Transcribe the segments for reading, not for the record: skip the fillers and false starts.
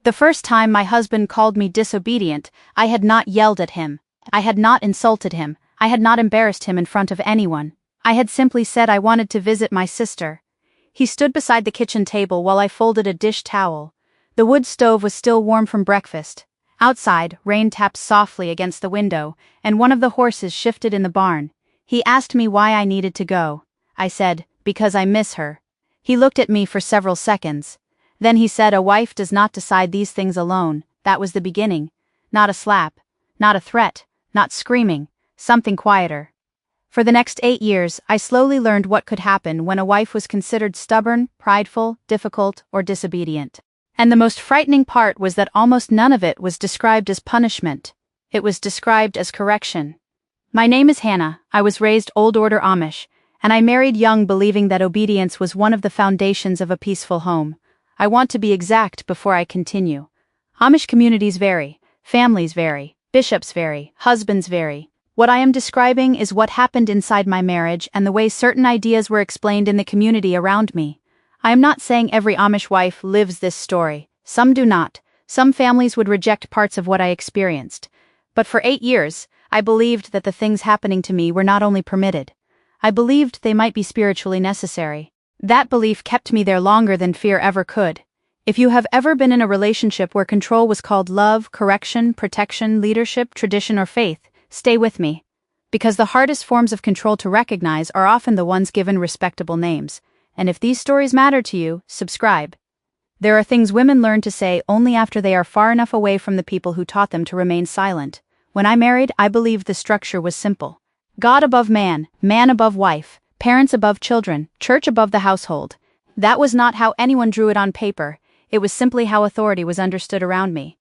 The first time my husband called me disobedient, I had not yelled at him. I had not insulted him. I had not embarrassed him in front of anyone. I had simply said I wanted to visit my sister. He stood beside the kitchen table while I folded a dish towel. The wood stove was still warm from breakfast. Outside, rain tapped softly against the window, and one of the horses shifted in the barn. He asked me why I needed to go. I said, because I miss her. He looked at me for several seconds. Then he said, a wife does not decide these things alone. That was the beginning. Not a slap. Not a threat. Not screaming. Something quieter. For the next 8 years, I slowly learned what could happen when a wife was considered stubborn, prideful, difficult, or disobedient. And the most frightening part was that almost none of it was described as punishment. It was described as correction. My name is Hannah. I was raised Old Order Amish, and I married young believing that obedience was one of the foundations of a peaceful home. I want to be exact before I continue. Amish communities vary, families vary, bishops vary, husbands vary. What I am describing is what happened inside my marriage and the way certain ideas were explained in the community around me. I am not saying every Amish wife lives this story. Some do not. Some families would reject parts of what I experienced. But for 8 years, I believed that the things happening to me were not only permitted. I believed they might be spiritually necessary. That belief kept me there longer than fear ever could. If you have ever been in a relationship where control was called love, correction, protection, leadership, tradition, or faith, stay with me. Because the hardest forms of control to recognize are often the ones given respectable names. And if these stories matter to you, subscribe. There are things women learn to say only after they are far enough away from the people who taught them to remain silent. When I married, I believed the structure was simple. God above man, man above wife, parents above children, church above the household. That was not how anyone drew it on paper. It was simply how authority was understood around me.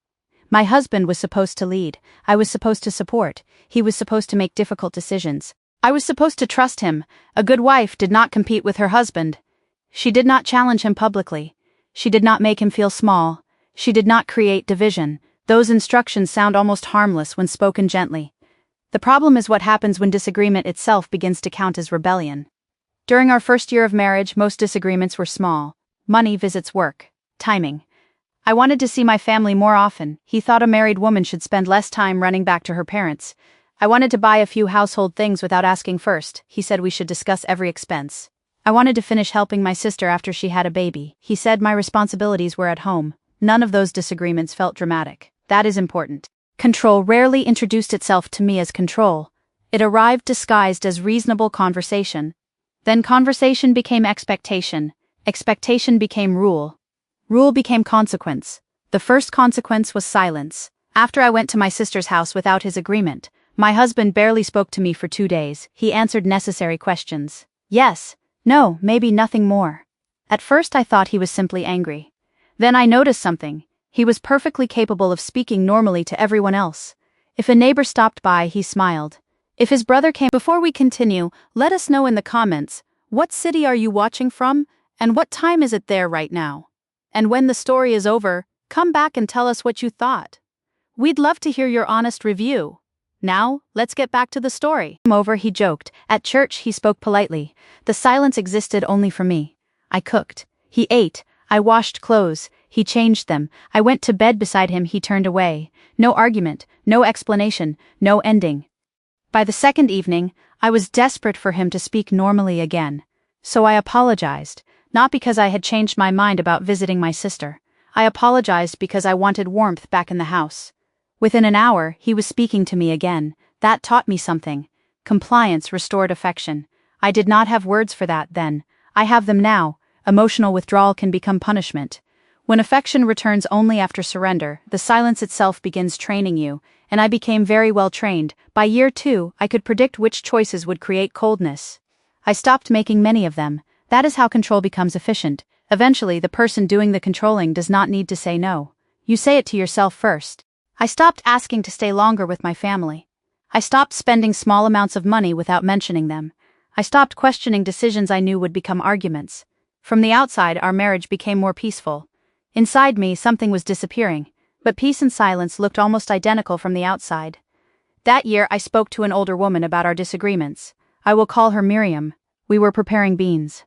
My husband was supposed to lead. I was supposed to support. He was supposed to make difficult decisions. I was supposed to trust him. A good wife did not compete with her husband. She did not challenge him publicly. She did not make him feel small. She did not create division. Those instructions sound almost harmless when spoken gently. The problem is what happens when disagreement itself begins to count as rebellion. During our first year of marriage, most disagreements were small. Money, visits, work. Timing. I wanted to see my family more often. He thought a married woman should spend less time running back to her parents. I wanted to buy a few household things without asking first. He said we should discuss every expense. I wanted to finish helping my sister after she had a baby. He said my responsibilities were at home. None of those disagreements felt dramatic. That is important. Control rarely introduced itself to me as control. It arrived disguised as reasonable conversation. Then conversation became expectation. Expectation became rule. Rule became consequence. The first consequence was silence. After I went to my sister's house without his agreement, my husband barely spoke to me for 2 days. He answered necessary questions. Yes, no, maybe nothing more. At first I thought he was simply angry. Then I noticed something. He was perfectly capable of speaking normally to everyone else. If a neighbor stopped by, he smiled. If his brother came. Before we continue, let us know in the comments, what city are you watching from, and what time is it there right now? And when the story is over, come back and tell us what you thought. We'd love to hear your honest review. Now, let's get back to the story. Over, he joked. At church, he spoke politely. The silence existed only for me. I cooked. He ate. I washed clothes. He changed them. I went to bed beside him. He turned away. No argument, no explanation, no ending. By the second evening, I was desperate for him to speak normally again. So I apologized, not because I had changed my mind about visiting my sister. I apologized because I wanted warmth back in the house. Within an hour, he was speaking to me again. That taught me something. Compliance restored affection. I did not have words for that then. I have them now. Emotional withdrawal can become punishment. When affection returns only after surrender, the silence itself begins training you, and I became very well trained. By year 2, I could predict which choices would create coldness. I stopped making many of them. That is how control becomes efficient. Eventually, the person doing the controlling does not need to say no. You say it to yourself first. I stopped asking to stay longer with my family. I stopped spending small amounts of money without mentioning them. I stopped questioning decisions I knew would become arguments. From the outside, our marriage became more peaceful. Inside me, something was disappearing, but peace and silence looked almost identical from the outside. That year, I spoke to an older woman about our disagreements. I will call her Miriam. We were preparing beans.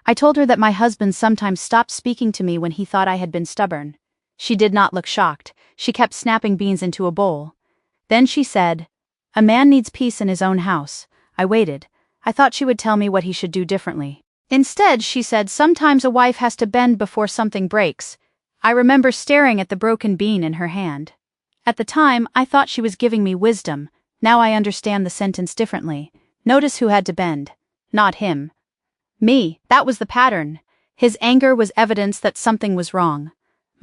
I told her that my husband sometimes stopped speaking to me when he thought I had been stubborn. She did not look shocked. She kept snapping beans into a bowl. Then she said, "A man needs peace in his own house." I waited. I thought she would tell me what he should do differently. Instead, she said, "Sometimes a wife has to bend before something breaks." I remember staring at the broken bean in her hand. At the time, I thought she was giving me wisdom. Now I understand the sentence differently. Notice who had to bend. Not him. Me. That was the pattern. His anger was evidence that something was wrong.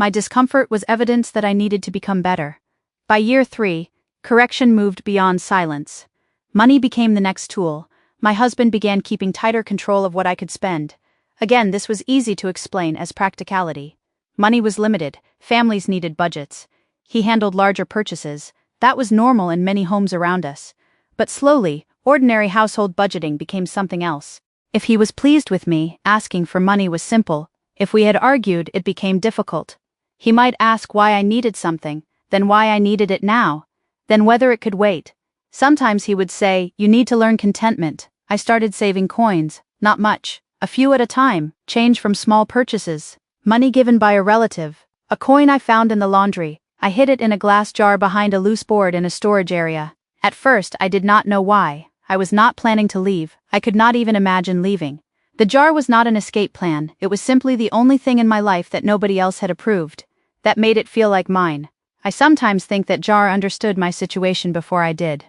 My discomfort was evidence that I needed to become better. By year 3, correction moved beyond silence. Money became the next tool. My husband began keeping tighter control of what I could spend. Again, this was easy to explain as practicality. Money was limited. Families needed budgets. He handled larger purchases. That was normal in many homes around us. But slowly, ordinary household budgeting became something else. If he was pleased with me, asking for money was simple. If we had argued, it became difficult. He might ask why I needed something, then why I needed it now, then whether it could wait. Sometimes he would say, "You need to learn contentment." I started saving coins, not much, a few at a time, change from small purchases, money given by a relative, a coin I found in the laundry. I hid it in a glass jar behind a loose board in a storage area. At first, I did not know why. I was not planning to leave. I could not even imagine leaving. The jar was not an escape plan. It was simply the only thing in my life that nobody else had approved. That made it feel like mine. I sometimes think that jar understood my situation before I did.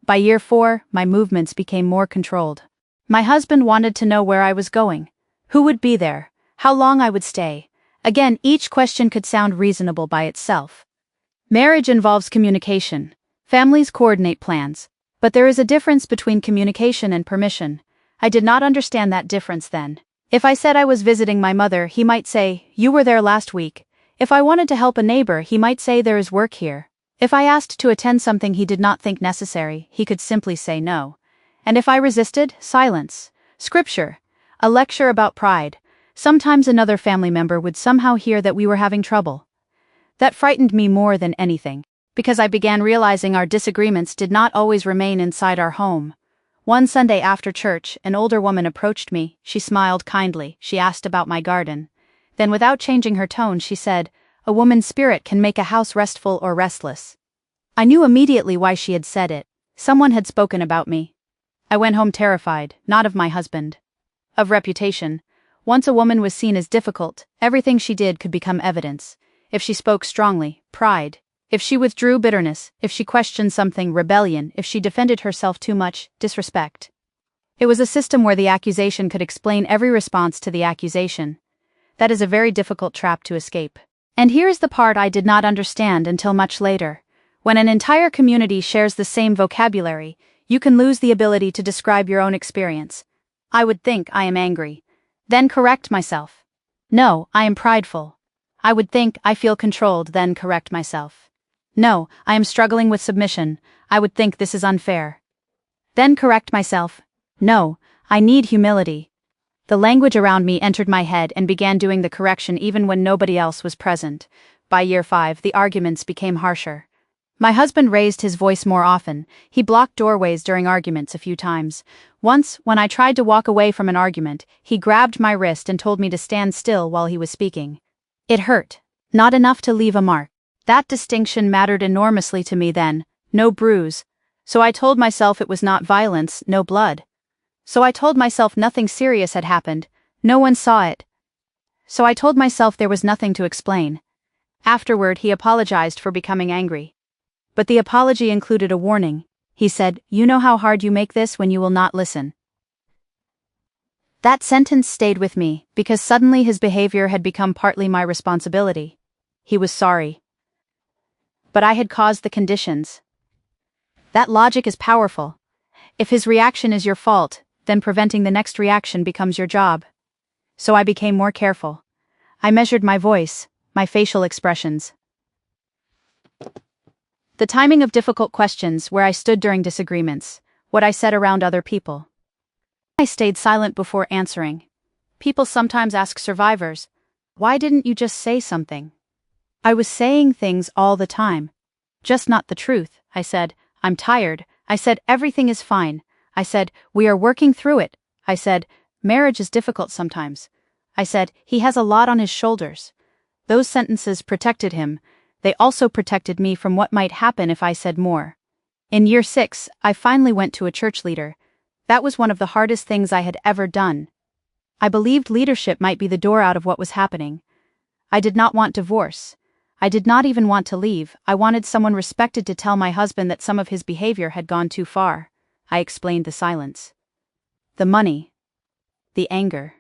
By year 4, my movements became more controlled. My husband wanted to know where I was going. Who would be there? How long I would stay? Again, each question could sound reasonable by itself. Marriage involves communication. Families coordinate plans. But there is a difference between communication and permission. I did not understand that difference then. If I said I was visiting my mother, he might say, "You were there last week." If I wanted to help a neighbor, he might say, "There is work here." If I asked to attend something he did not think necessary, he could simply say no. And if I resisted, silence. Scripture. A lecture about pride. Sometimes another family member would somehow hear that we were having trouble. That frightened me more than anything, because I began realizing our disagreements did not always remain inside our home. One Sunday after church, an older woman approached me. She smiled kindly. She asked about my garden. Then, without changing her tone, she said, "A woman's spirit can make a house restful or restless." I knew immediately why she had said it. Someone had spoken about me. I went home terrified, not of my husband. Of reputation. Once a woman was seen as difficult, everything she did could become evidence. If she spoke strongly, pride. If she withdrew, bitterness. If she questioned something, rebellion. If she defended herself too much, disrespect. It was a system where the accusation could explain every response to the accusation. That is a very difficult trap to escape. And here is the part I did not understand until much later. When an entire community shares the same vocabulary, you can lose the ability to describe your own experience. I would think I am angry. Then correct myself. No, I am prideful. I would think I feel controlled, then correct myself. No, I am struggling with submission. I would think this is unfair. Then correct myself. No, I need humility. The language around me entered my head and began doing the correction even when nobody else was present. By year 5, the arguments became harsher. My husband raised his voice more often. He blocked doorways during arguments a few times. Once, when I tried to walk away from an argument, he grabbed my wrist and told me to stand still while he was speaking. It hurt. Not enough to leave a mark. That distinction mattered enormously to me then. No bruise. So I told myself it was not violence, no blood. So I told myself nothing serious had happened. No one saw it. So I told myself there was nothing to explain. Afterward, he apologized for becoming angry. But the apology included a warning. He said, "You know how hard you make this when you will not listen." That sentence stayed with me, because suddenly his behavior had become partly my responsibility. He was sorry. But I had caused the conditions. That logic is powerful. If his reaction is your fault, then preventing the next reaction becomes your job. So I became more careful. I measured my voice, my facial expressions. The timing of difficult questions, where I stood during disagreements, what I said around other people. I stayed silent before answering. People sometimes ask survivors, "Why didn't you just say something?" I was saying things all the time. Just not the truth. I said, "I'm tired." I said, "Everything is fine." I said, "We are working through it." I said, "Marriage is difficult sometimes." I said, "He has a lot on his shoulders." Those sentences protected him. They also protected me from what might happen if I said more. In year 6, I finally went to a church leader. That was one of the hardest things I had ever done. I believed leadership might be the door out of what was happening. I did not want divorce. I did not even want to leave. I wanted someone respected to tell my husband that some of his behavior had gone too far. I explained the silence. The money. The anger.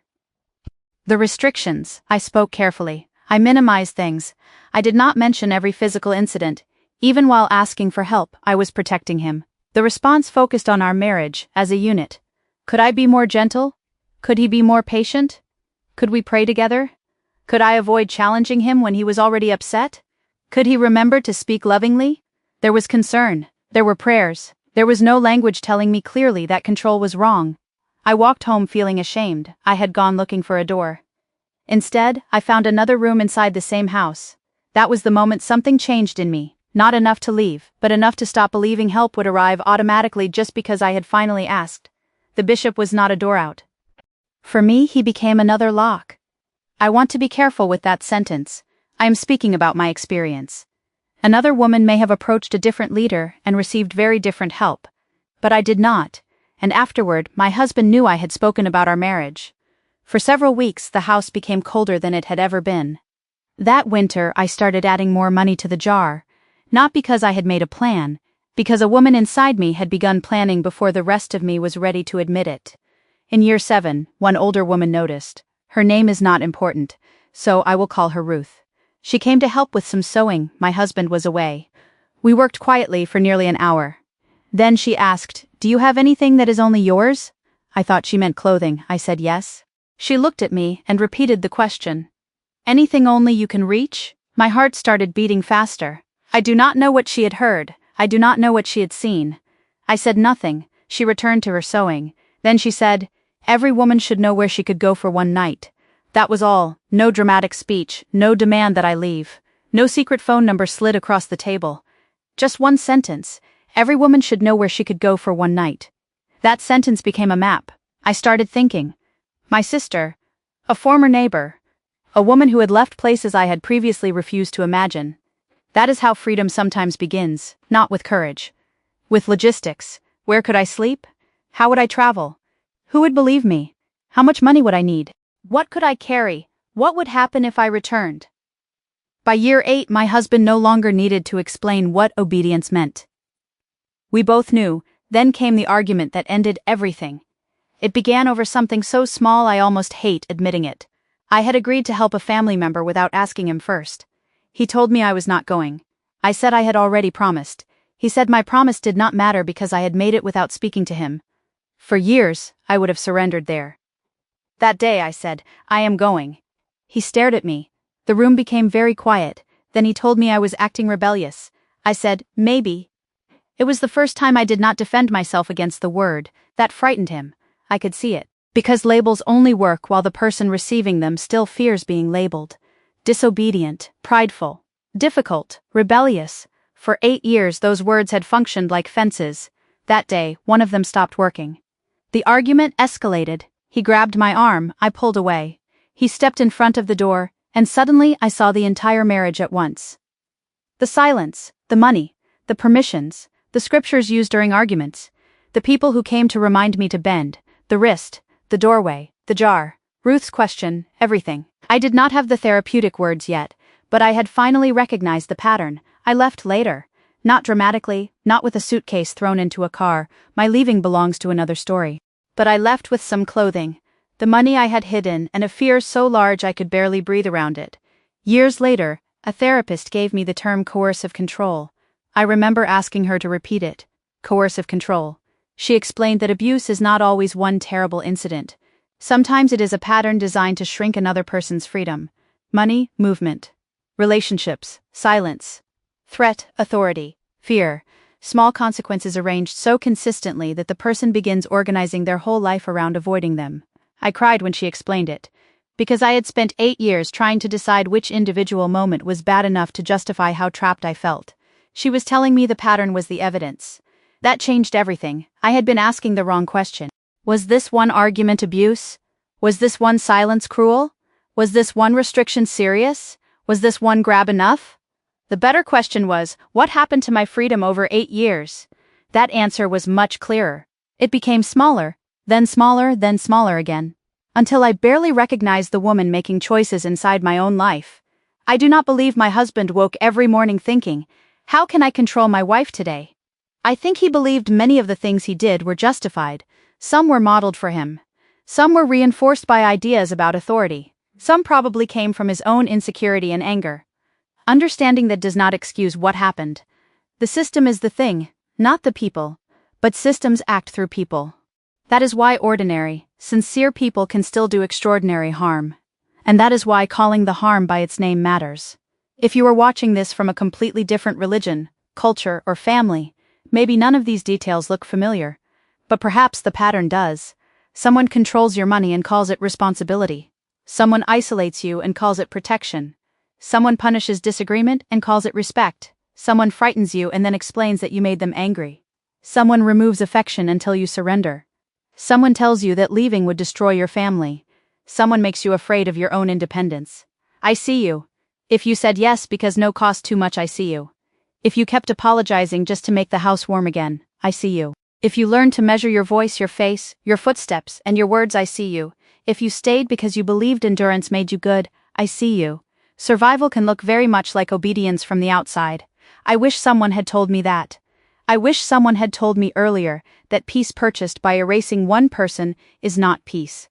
The restrictions. I spoke carefully. I minimized things. I did not mention every physical incident. Even while asking for help, I was protecting him. The response focused on our marriage, as a unit. Could I be more gentle? Could he be more patient? Could we pray together? Could I avoid challenging him when he was already upset? Could he remember to speak lovingly? There was concern. There were prayers. There was no language telling me clearly that control was wrong. I walked home feeling ashamed. I had gone looking for a door. Instead, I found another room inside the same house. That was the moment something changed in me. Not enough to leave, but enough to stop believing help would arrive automatically just because I had finally asked. The bishop was not a door out. For me, he became another lock. I want to be careful with that sentence. I am speaking about my experience. Another woman may have approached a different leader and received very different help. But I did not, and afterward, my husband knew I had spoken about our marriage. For several weeks, the house became colder than it had ever been. That winter, I started adding more money to the jar. Not because I had made a plan, because a woman inside me had begun planning before the rest of me was ready to admit it. In year 7, one older woman noticed. Her name is not important, so I will call her Ruth. She came to help with some sewing. My husband was away. We worked quietly for nearly an hour. Then she asked, "Do you have anything that is only yours?" I thought she meant clothing. I said yes. She looked at me and repeated the question. "Anything only you can reach?" My heart started beating faster. I do not know what she had heard. I do not know what she had seen. I said nothing. She returned to her sewing. Then she said, "Every woman should know where she could go for one night." That was all. No dramatic speech, no demand that I leave. No secret phone number slid across the table. Just one sentence. Every woman should know where she could go for one night. That sentence became a map. I started thinking. My sister, a former neighbor, a woman who had left places I had previously refused to imagine. That is how freedom sometimes begins, not with courage. With logistics. Where could I sleep? How would I travel? Who would believe me? How much money would I need? What could I carry? What would happen if I returned? By year 8, my husband no longer needed to explain what obedience meant. We both knew. Then came the argument that ended everything. It began over something so small I almost hate admitting it. I had agreed to help a family member without asking him first. He told me I was not going. I said I had already promised. He said my promise did not matter because I had made it without speaking to him. For years, I would have surrendered there. That day I said, "I am going." He stared at me. The room became very quiet. Then he told me I was acting rebellious. I said, "Maybe." It was the first time I did not defend myself against the word. That frightened him. I could see it. Because labels only work while the person receiving them still fears being labeled. Disobedient, prideful, difficult, rebellious. For 8 years those words had functioned like fences. That day, one of them stopped working. The argument escalated. He grabbed my arm. I pulled away. He stepped in front of the door, and suddenly I saw the entire marriage at once. The silence, the money, the permissions, the scriptures used during arguments, the people who came to remind me to bend, the wrist, the doorway, the jar, Ruth's question, everything. I did not have the therapeutic words yet, but I had finally recognized the pattern. I left later. Not dramatically, not with a suitcase thrown into a car. My leaving belongs to another story. But I left with some clothing, the money I had hidden, and a fear so large I could barely breathe around it. Years later, a therapist gave me the term coercive control. I remember asking her to repeat it. Coercive control. She explained that abuse is not always one terrible incident. Sometimes it is a pattern designed to shrink another person's freedom. Money, movement. Relationships, silence. Threat, authority. Fear. Small consequences arranged so consistently that the person begins organizing their whole life around avoiding them. I cried when she explained it. Because I had spent 8 years trying to decide which individual moment was bad enough to justify how trapped I felt. She was telling me the pattern was the evidence. That changed everything. I had been asking the wrong question. Was this one argument abuse? Was this one silence cruel? Was this one restriction serious? Was this one grab enough? The better question was, what happened to my freedom over 8 years? That answer was much clearer. It became smaller, then smaller again, until I barely recognized the woman making choices inside my own life. I do not believe my husband woke every morning thinking, how can I control my wife today? I think he believed many of the things he did were justified. Some were modeled for him. Some were reinforced by ideas about authority. Some probably came from his own insecurity and anger. Understanding that does not excuse what happened. The system is the thing, not the people. But systems act through people. That is why ordinary, sincere people can still do extraordinary harm. And that is why calling the harm by its name matters. If you are watching this from a completely different religion, culture, or family, maybe none of these details look familiar. But perhaps the pattern does. Someone controls your money and calls it responsibility. Someone isolates you and calls it protection. Someone punishes disagreement and calls it respect. Someone frightens you and then explains that you made them angry. Someone removes affection until you surrender. Someone tells you that leaving would destroy your family. Someone makes you afraid of your own independence. I see you. If you said yes because no cost too much, I see you. If you kept apologizing just to make the house warm again, I see you. If you learned to measure your voice, your face, your footsteps, and your words, I see you. If you stayed because you believed endurance made you good, I see you. Survival can look very much like obedience from the outside. I wish someone had told me that. I wish someone had told me earlier that peace purchased by erasing one person is not peace.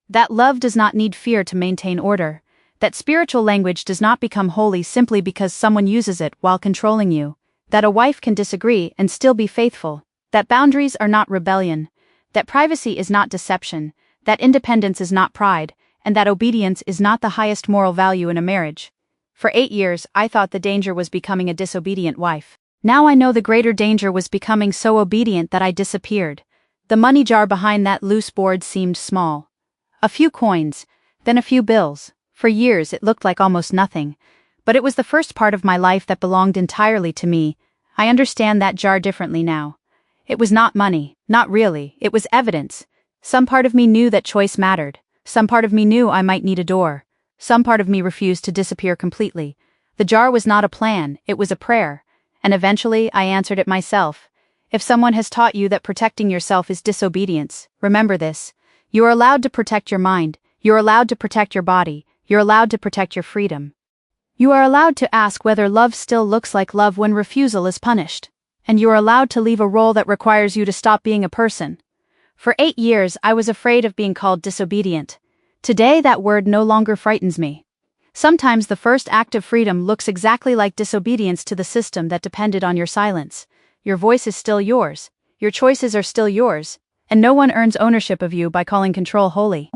That love does not need fear to maintain order. That spiritual language does not become holy simply because someone uses it while controlling you. That a wife can disagree and still be faithful. That boundaries are not rebellion. That privacy is not deception. That independence is not pride. And that obedience is not the highest moral value in a marriage. For 8 years, I thought the danger was becoming a disobedient wife. Now I know the greater danger was becoming so obedient that I disappeared. The money jar behind that loose board seemed small. A few coins, then a few bills. For years it looked like almost nothing. But it was the first part of my life that belonged entirely to me. I understand that jar differently now. It was not money, not really, it was evidence. Some part of me knew that choice mattered. Some part of me knew I might need a door. Some part of me refused to disappear completely. The jar was not a plan, it was a prayer. And eventually I answered it myself. If someone has taught you that protecting yourself is disobedience, remember this. You are allowed to protect your mind. You are allowed to protect your body. You're allowed to protect your freedom. You are allowed to ask whether love still looks like love when refusal is punished. And you are allowed to leave a role that requires you to stop being a person. For 8 years I was afraid of being called disobedient. Today that word no longer frightens me. Sometimes the first act of freedom looks exactly like disobedience to the system that depended on your silence. Your voice is still yours. Your choices are still yours. And no one earns ownership of you by calling control holy.